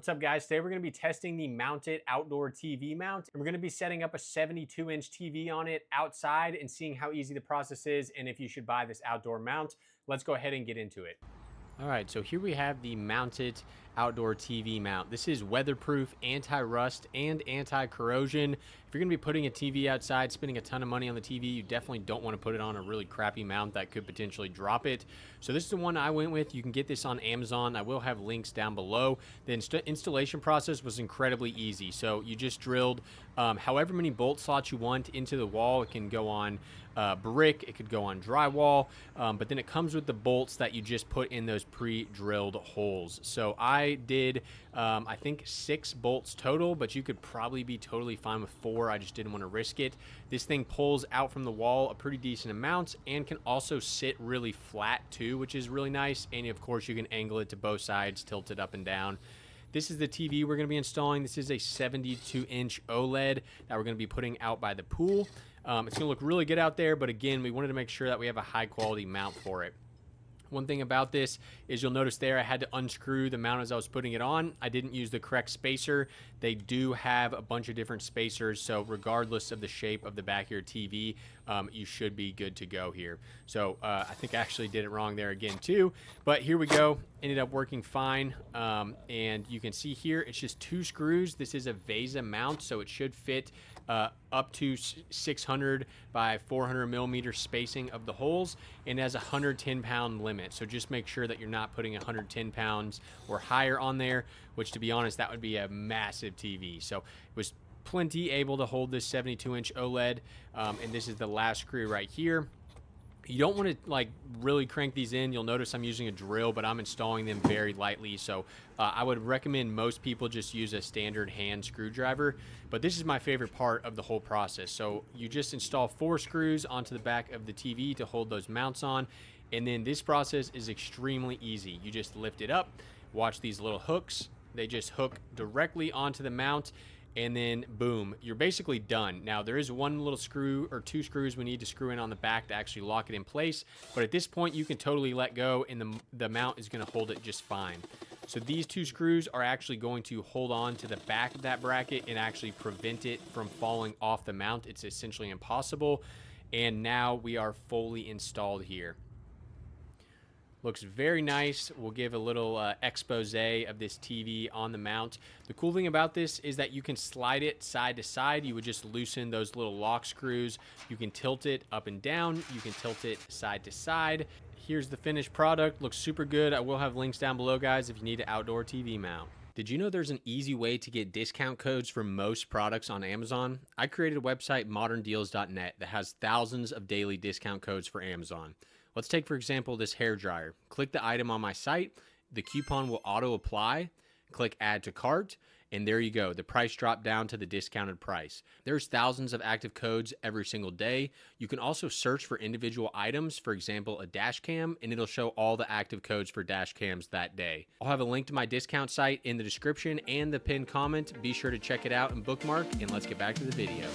What's up guys, today we're going to be testing the mounted outdoor TV mount, and we're going to be setting up a 72-inch TV on it outside and seeing how easy the process is and if you should buy this outdoor mount. Let's go ahead and get into it. All right, so here we have the mounted outdoor TV mount. This is weatherproof, anti-rust, and anti-corrosion. If you're gonna be putting a TV outside, spending a ton of money on the TV, you definitely don't wanna put it on a really crappy mount that could potentially drop it. So this is the one I went with. You can get this on Amazon. I will have links down below. The installation process was incredibly easy. So you just drilled however many bolt slots you want into the wall. It can go on brick, it could go on drywall, but then it comes with the bolts that you just put in those pre-drilled holes. So I did I think 6 bolts total, but you could probably be totally fine with 4. I just didn't want to risk it. This thing pulls out from the wall a pretty decent amount and can also sit really flat too, which is really nice. And of course you can angle it to both sides, tilt it up and down. This is the TV we're going to be installing. This is a 72-inch OLED that we're going to be putting out by the pool. It's going to look really good out there, but again, we wanted to make sure that we have a high quality mount for it. One thing about this is you'll notice there I had to unscrew the mount as I was putting it on. I didn't use the correct spacer. They do have a bunch of different spacers, so regardless of the shape of the back of your TV, you should be good to go here. So I think I actually did it wrong there again too, but here we go. Ended up working fine, and you can see here it's just 2 screws. This is a VESA mount, so it should fit up to 600 by 400 millimeter spacing of the holes, and has a 110-pound limit. So just make sure that you're not putting 110 pounds or higher on there, which to be honest, that would be a massive TV. So it was plenty able to hold this 72-inch OLED, and this is the last screw right here. You don't want to like really crank these in. You'll notice I'm using a drill, but I'm installing them very lightly. So I would recommend most people just use a standard hand screwdriver, but this is my favorite part of the whole process. So you just install 4 screws onto the back of the TV to hold those mounts on. And then this process is extremely easy. You just lift it up, watch these little hooks. They just hook directly onto the mount, and then boom, you're basically done. Now there is 1 little screw or 2 screws we need to screw in on the back to actually lock it in place, but at this point you can totally let go and the mount is going to hold it just fine. So these 2 screws are actually going to hold on to the back of that bracket and actually prevent it from falling off the mount. It's essentially impossible, and now we are fully installed here. Looks very nice. We'll give a little expose of this TV on the mount. The cool thing about this is that you can slide it side to side. You would just loosen those little lock screws. You can tilt it up and down. You can tilt it side to side. Here's the finished product. Looks super good. I will have links down below, guys, if you need an outdoor TV mount. Did you know there's an easy way to get discount codes for most products on Amazon? I created a website, moderndeals.net, that has thousands of daily discount codes for Amazon. Let's take, for example, this hair dryer. Click the item on my site. The coupon will auto apply. Click add to cart, and there you go. The price dropped down to the discounted price. There's thousands of active codes every single day. You can also search for individual items, for example, a dash cam, and it'll show all the active codes for dash cams that day. I'll have a link to my discount site in the description and the pinned comment. Be sure to check it out and bookmark, and let's get back to the video.